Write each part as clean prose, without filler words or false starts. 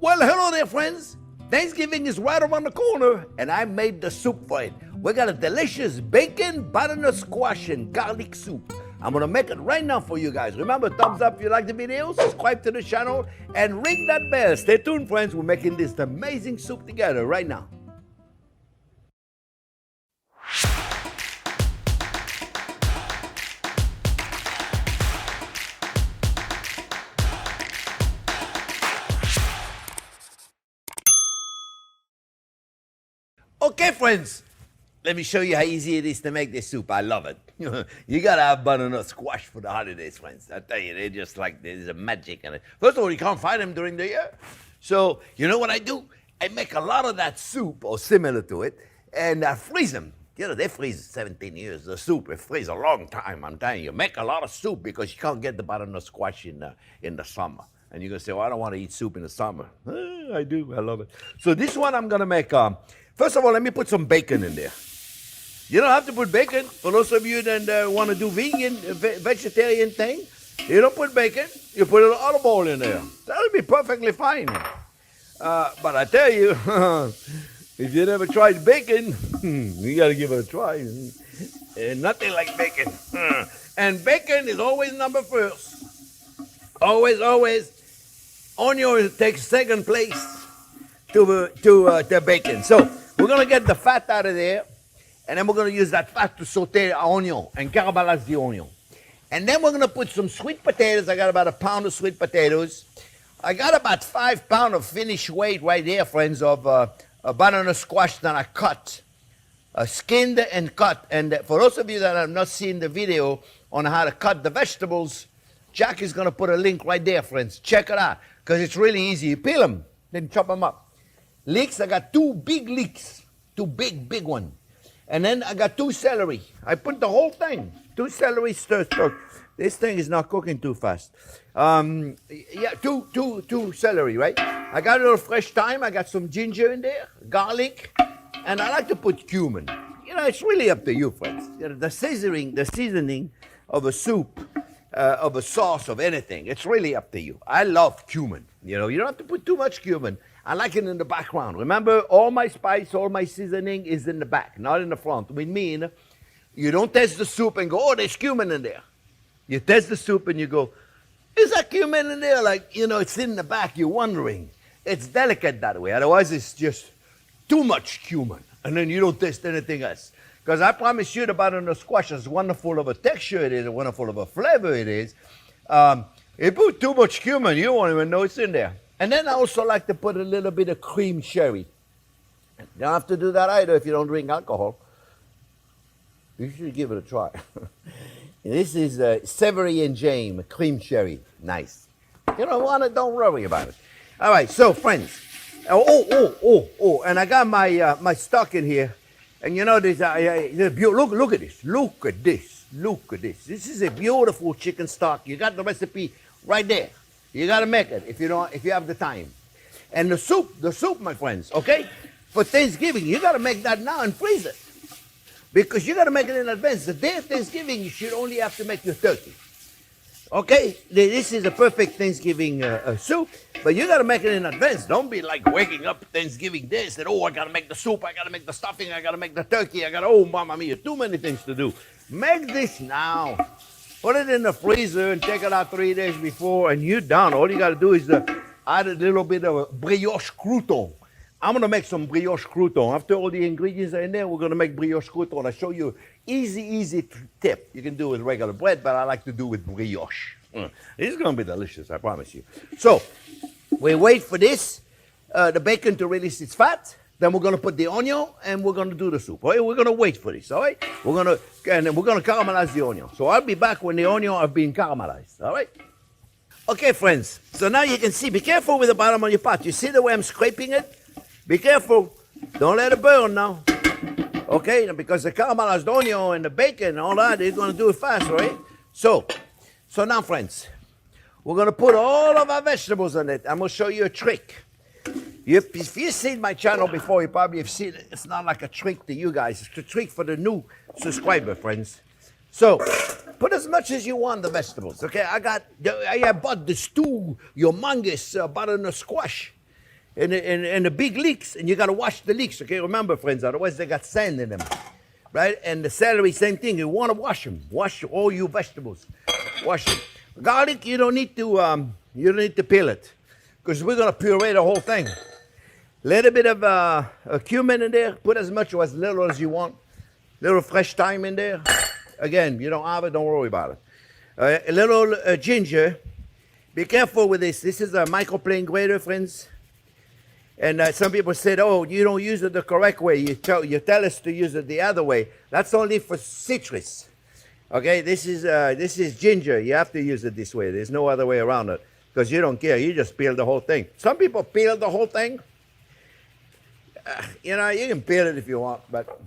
Well, hello there, friends. Thanksgiving is right around the corner, and I made the soup for it. We got a delicious bacon, butternut squash, and garlic soup. I'm gonna make it right now for you guys. Remember, thumbs up if you like the video, subscribe to the channel, and ring that bell. Stay tuned, friends. We're making this amazing soup together right now. Okay, friends, let me show you how easy it is to make this soup. I love it. You gotta have butternut squash for the holidays, friends. I tell you, they're just like, there's a magic in it. First of all, you can't find them during the year. So, you know what I do? I make a lot of that soup, or similar to it, and I freeze them. You know, they freeze 17 years. The soup, it freezes a long time, I'm telling you. Make a lot of soup because you can't get the butternut squash in the summer. And you're gonna say, well, I don't want to eat soup in the summer. I do, I love it. So this one I'm gonna make, first of all, let me put some bacon in there. You don't have to put bacon. For those of you that want to do vegan, vegetarian thing, you don't put bacon. You put an olive oil in there. That'll be perfectly fine. But I tell you, if you never tried bacon, you got to give it a try. Nothing like bacon. And bacon is always number first. Always, always. Onyo takes second place to the bacon. So we're going to get the fat out of there. And then we're going to use that fat to saute our onion and caramelize the onion. And then we're going to put some sweet potatoes. I got about a pound of sweet potatoes. I got about 5 pounds of finished weight right there, friends, of butternut squash that I cut, skinned and cut. And for those of you that have not seen the video on how to cut the vegetables, Jack is going to put a link right there, friends. Check it out, because it's really easy. You peel them, then chop them up. Leeks, I got 2 big leeks, 2 big ones. And then I got 2 celery. I put the whole thing. 2 celery stir. This thing is not cooking too fast. Yeah, two celery, right? I got a little fresh thyme. I got some ginger in there, garlic, and I like to put cumin. You know, it's really up to you, friends. You know, the seasoning of a soup, of a sauce, of anything, it's really up to you. I love cumin. You know, you don't have to put too much cumin. I like it in the background. Remember, all my spice, all my seasoning is in the back, not in the front. We mean, you don't taste the soup and go, oh, there's cumin in there. You taste the soup and you go, is that cumin in there? Like, you know, it's in the back. You're wondering. It's delicate that way. Otherwise, it's just too much cumin. And then you don't taste anything else. Because I promise you, the butternut squash, as wonderful of a texture it is, and wonderful of a flavor it is, you put too much cumin, you won't even know it's in there. And then I also like to put a little bit of cream sherry. You don't have to do that either if you don't drink alcohol. You should give it a try. This is Savory and James cream sherry. Nice. You don't want it, don't worry about it. All right, so friends. And I got my stock in here. And you know, this, look at this. Look at this. Look at this. This is a beautiful chicken stock. You got the recipe right there. You got to make it if you have the time. And the soup, my friends, okay? For Thanksgiving, you got to make that now and freeze it. Because you got to make it in advance. The day of Thanksgiving, you should only have to make your turkey. Okay? This is a perfect Thanksgiving soup, but you got to make it in advance. Don't be like waking up Thanksgiving Day and say, oh, I got to make the soup, I got to make the stuffing, I got to make the turkey, oh, mamma mia, too many things to do. Make this now. Put it in the freezer and take it out 3 days before, and you're done. All you got to do is add a little bit of brioche crouton. I'm going to make some brioche crouton. After all the ingredients are in there, we're going to make brioche crouton. I'll show you easy tip. You can do it with regular bread, but I like to do with brioche. It's going to be delicious, I promise you. So we wait for this, the bacon to release its fat. Then we're going to put the onion, and we're going to do the soup. All right? We're going to wait for this, all right? And then we're going to caramelize the onion. So I'll be back when the onion have been caramelized, all right? Okay, friends. So now you can see. Be careful with the bottom of your pot. You see the way I'm scraping it? Be careful. Don't let it burn now. Okay? Because the caramelized onion and the bacon and all that, they're going to do it fast, right? So now, friends, we're going to put all of our vegetables on it. I'm going to show you a trick. If you've seen my channel before, you probably have seen it. It's not like a trick to you guys. It's a trick for the new subscriber, friends. So, put as much as you want the vegetables, okay? I bought the stew, humongous butternut squash. and the big leeks, and you got to wash the leeks, okay? Remember, friends, otherwise they got sand in them, right? And the celery, same thing. You want to wash them. Wash all your vegetables. Wash them. Garlic, you don't need to peel it, because we're gonna puree the whole thing. Little bit of cumin in there. Put as much or as little as you want. Little fresh thyme in there. Again, you don't have it, don't worry about it. A little ginger. Be careful with this. This is a microplane grater, friends. And some people said, "Oh, you don't use it the correct way. You tell us to use it the other way." That's only for citrus. Okay, this is ginger. You have to use it this way. There's no other way around it, because you don't care. You just peel the whole thing. Some people peel the whole thing. You know, you can peel it if you want, but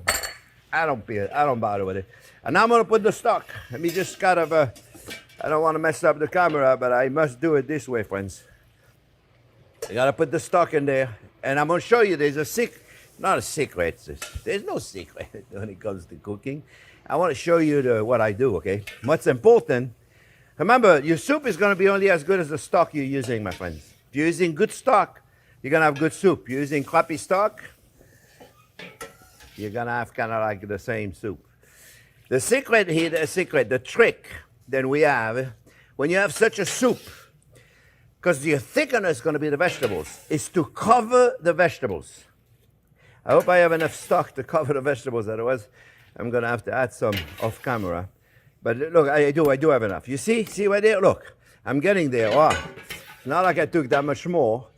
I don't peel it. I don't bother with it. And now I'm going to put the stock. Let me just kind of, I don't want to mess up the camera, but I must do it this way, friends. You got to put the stock in there. And I'm going to show you there's not a secret. There's no secret when it comes to cooking. I want to show you what I do, okay? What's important, remember, your soup is going to be only as good as the stock you're using, my friends. If you're using good stock, you're going to have good soup. You're using crappy stock, you're going to have kind of like the same soup. The secret here, the trick that we have, when you have such a soup, because your thickener is going to be the vegetables, is to cover the vegetables. I hope I have enough stock to cover the vegetables, otherwise I'm going to have to add some off camera. But look, I do have enough. You see right there? Look, I'm getting there. Oh, it's not like I took that much more.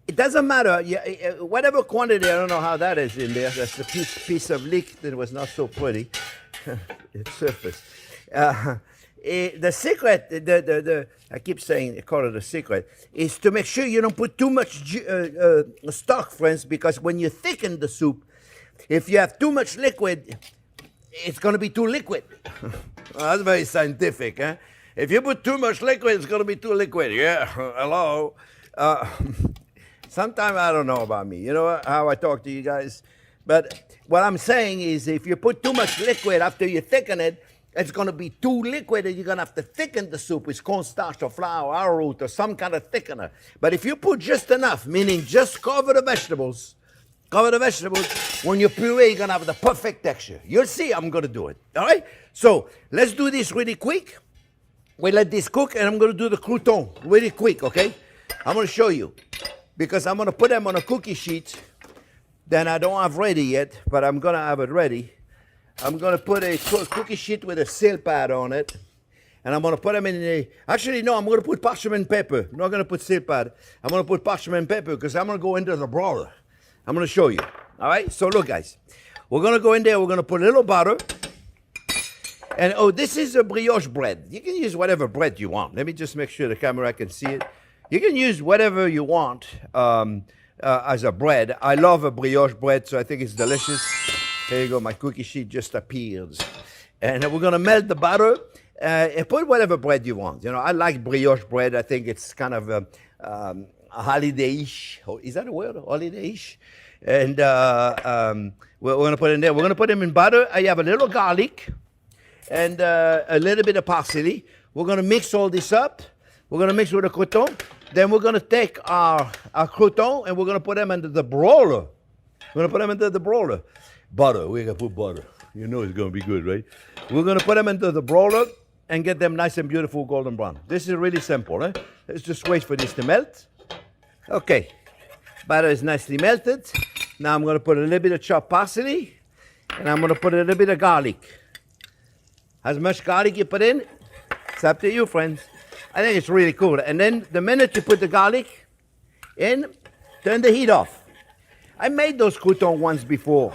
It doesn't matter. Whatever quantity, I don't know how that is in there. That's a piece of leek that was not so pretty. It surfaced. The secret, I keep saying, I call it a secret, is to make sure you don't put too much stock, friends, because when you thicken the soup, if you have too much liquid, it's going to be too liquid. Well, that's very scientific, huh? If you put too much liquid, it's going to be too liquid. Yeah, hello. Sometimes I don't know about me. You know how I talk to you guys? But what I'm saying is if you put too much liquid after you thicken it, it's going to be too liquid and you're going to have to thicken the soup with cornstarch or flour, arrowroot or some kind of thickener. But if you put just enough, meaning just cover the vegetables, when you puree, you're going to have the perfect texture. You'll see I'm going to do it. All right? So let's do this really quick. We let this cook, and I'm going to do the croutons really quick, okay? I'm going to show you, because I'm going to put them on a cookie sheet that I don't have ready yet, but I'm going to have it ready. I'm going to put a cookie sheet with a sail pad on it, and I'm going to put them in a... Actually, no, I'm going to put parchment paper. I'm not going to put sail pad. I'm going to put parchment paper, because I'm going to go into the broiler. I'm going to show you. All right? So look, guys. We're going to go in there. We're going to put a little butter. And, oh, this is a brioche bread. You can use whatever bread you want. Let me just make sure the camera can see it. You can use whatever you want as a bread. I love a brioche bread, so I think it's delicious. There you go. My cookie sheet just appeared. And we're going to melt the butter and put whatever bread you want. You know, I like brioche bread. I think it's kind of a holiday-ish. Is that a word? Holiday-ish? And we're going to put it in there. We're going to put them in butter. I have a little garlic and a little bit of parsley. We're going to mix all this up. We're going to mix with the crouton. Then we're going to take our crouton and we're going to put them into the broiler. We're going to put them into the broiler. Butter. We're going to put butter. You know it's going to be good, right? We're going to put them into the broiler and get them nice and beautiful golden brown. This is really simple, eh? Let's just wait for this to melt. Okay. Butter is nicely melted. Now I'm going to put a little bit of chopped parsley and I'm going to put a little bit of garlic. As much garlic you put in, it's up to you, friends. I think it's really cool. And then the minute you put the garlic in, turn the heat off. I made those croutons once before.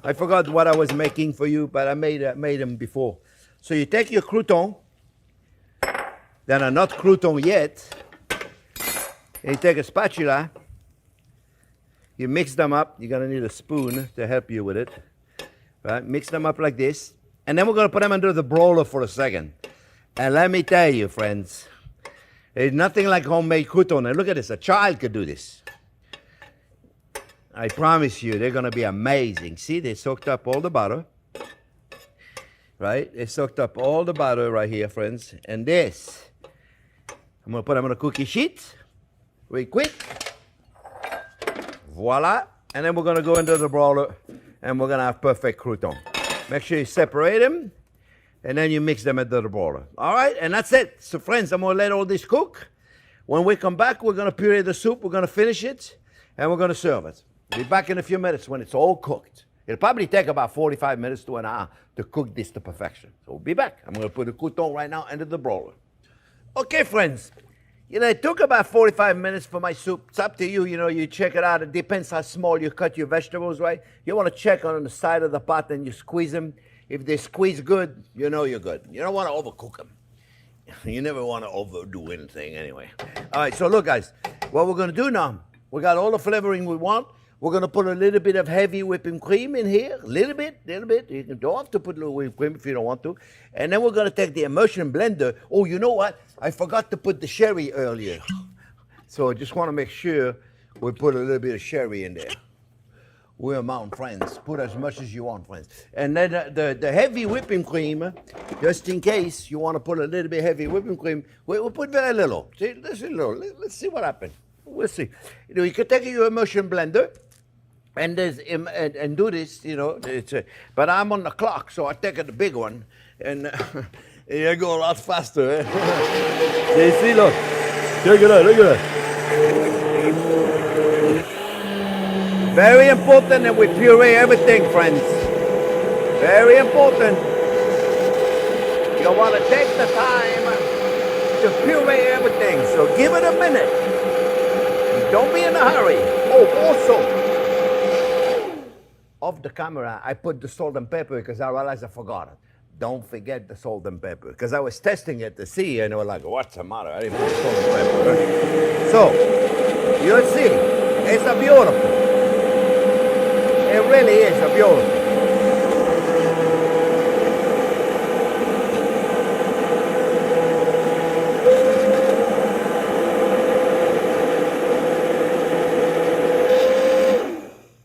I forgot what I was making for you, but I made them before. So you take your croutons that are not croutons yet, and you take a spatula, you mix them up. You're going to need a spoon to help you with it. Right? Mix them up like this. And then we're going to put them under the broiler for a second. And let me tell you, friends, there's nothing like homemade croutons. And look at this. A child could do this. I promise you, they're going to be amazing. See, they soaked up all the butter. Right? They soaked up all the butter right here, friends. And this, I'm going to put them on a cookie sheet. Real quick. Voila. And then we're going to go into the broiler, and we're going to have perfect crouton. Make sure you separate them, and then you mix them into the broiler. All right, and that's it. So, friends, I'm going to let all this cook. When we come back, we're going to puree the soup. We're going to finish it, and we're going to serve it. We'll be back in a few minutes when it's all cooked. It'll probably take about 45 minutes to an hour to cook this to perfection. So we'll be back. I'm going to put the crouton right now into the broiler. Okay, friends. It took about 45 minutes for my soup. It's up to you. You check it out. It depends how small you cut your vegetables, right? You want to check on the side of the pot and you squeeze them. If they squeeze good, you know you're good. You don't want to overcook them. You never want to overdo anything anyway. All right, so look, guys. What we're going to do now, we got all the flavoring we want. We're going to put a little bit of heavy whipping cream in here. A little bit. You don't have to put a little whipping cream if you don't want to. And then we're going to take the immersion blender. Oh, you know what? I forgot to put the sherry earlier. So I just want to make sure we put a little bit of sherry in there. We're mountain friends. Put as much as you want, friends. And then the heavy whipping cream, just in case you want to put a little bit heavy whipping cream, we'll put very little. See, let's see what happens. We'll see. You can take your immersion blender. And do this, but I'm on the clock, so I take the big one, and you go a lot faster. Eh? See, look, check it out, look at that. Very important that we puree everything, friends. Very important. You want to take the time to puree everything, so give it a minute. Don't be in a hurry. Oh, also, off the camera, I put the salt and pepper because I realized I forgot it. Don't forget the salt and pepper. Because I was testing it to see, and they were like, what's the matter? I didn't put salt and pepper. So, you'll see, it's a beautiful. It really is a beautiful.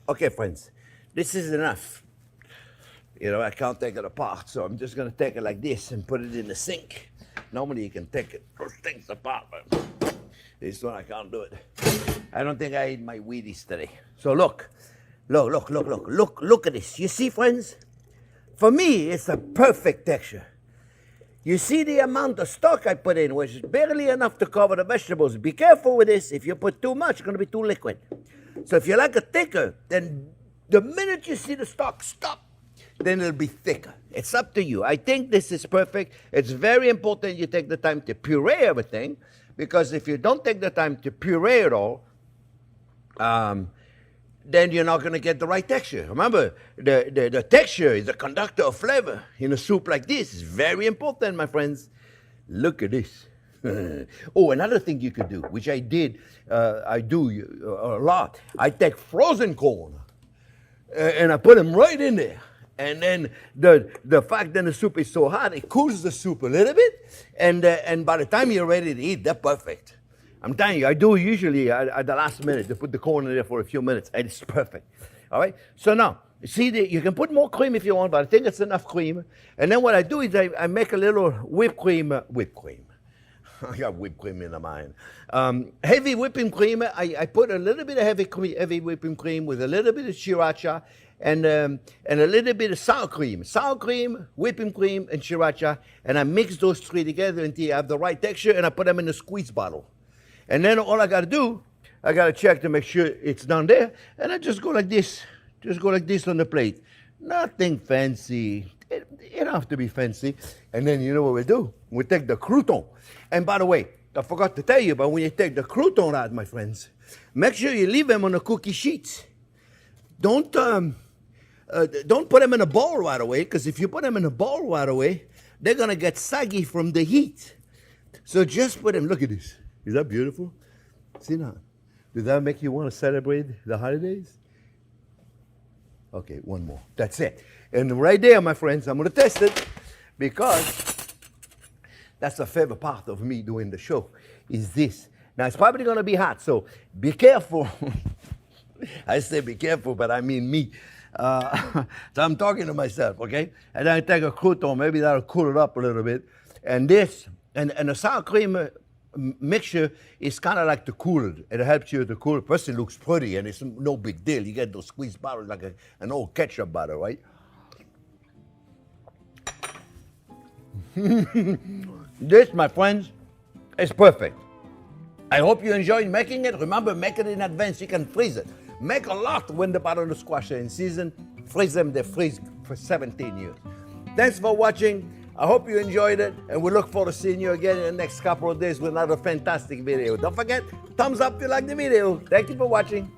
Okay, friends. This is enough. I can't take it apart, so I'm just going to take it like this and put it in the sink. Normally you can take those things apart, but this one I can't do it. I don't think I ate my Wheaties today. So look at this. You see, friends? For me, it's a perfect texture. You see the amount of stock I put in, which is barely enough to cover the vegetables. Be careful with this. If you put too much, it's going to be too liquid. So if you like it thicker, then the minute you see the stock stop, then it'll be thicker. It's up to you. I think this is perfect. It's very important you take the time to puree everything, because if you don't take the time to puree it all, then you're not going to get the right texture. Remember, the texture is a conductor of flavor in a soup like this. It's very important, my friends. Look at this. Oh, another thing you could do, which I do a lot. I take frozen corn. And I put them right in there. And then the fact that the soup is so hot, it cools the soup a little bit. And by the time you're ready to eat, they're perfect. I'm telling you, I do usually at the last minute to put the corn in there for a few minutes, and it's perfect. All right? So now, see, you can put more cream if you want, but I think it's enough cream. And then what I do is I make a little whipped cream. I got whipped cream in the mind. Heavy whipping cream. I put a little bit of heavy whipping cream with a little bit of sriracha and a little bit of sour cream. Sour cream, whipping cream, and sriracha. And I mix those three together until you have the right texture, and I put them in a squeeze bottle. And then all I got to do, I got to check to make sure it's down there. And I just go like this. Just go like this on the plate. Nothing fancy. It don't have to be fancy. And then you know what we do? We take the crouton. And by the way, I forgot to tell you, but when you take the crouton out, my friends, make sure you leave them on the cookie sheets. Don't put them in a bowl right away, because if you put them in a bowl right away, they're going to get saggy from the heat. So just put them, look at this. Is that beautiful? See now? Does that make you want to celebrate the holidays? Okay, one more. That's it. And right there, my friends, I'm going to test it, because that's the favorite part of me doing the show, is this. Now, it's probably going to be hot, so be careful. I say be careful, but I mean me. So I'm talking to myself, okay? And then I take a crouton, maybe that'll cool it up a little bit. And this, and the sour cream mixture is kind of like to cool it. It helps you to cool it. First, it looks pretty, and it's no big deal. You get those squeezed bottles like an old ketchup bottle, right? This, my friends, is perfect. I hope you enjoyed making it. Remember, make it in advance. You can freeze it. Make a lot when the butternut squash are in season. Freeze them. They freeze for 17 years. Thanks for watching. I hope you enjoyed it, and we look forward to seeing you again in the next couple of days with another fantastic video. Don't forget, thumbs up if you like the video. Thank you for watching.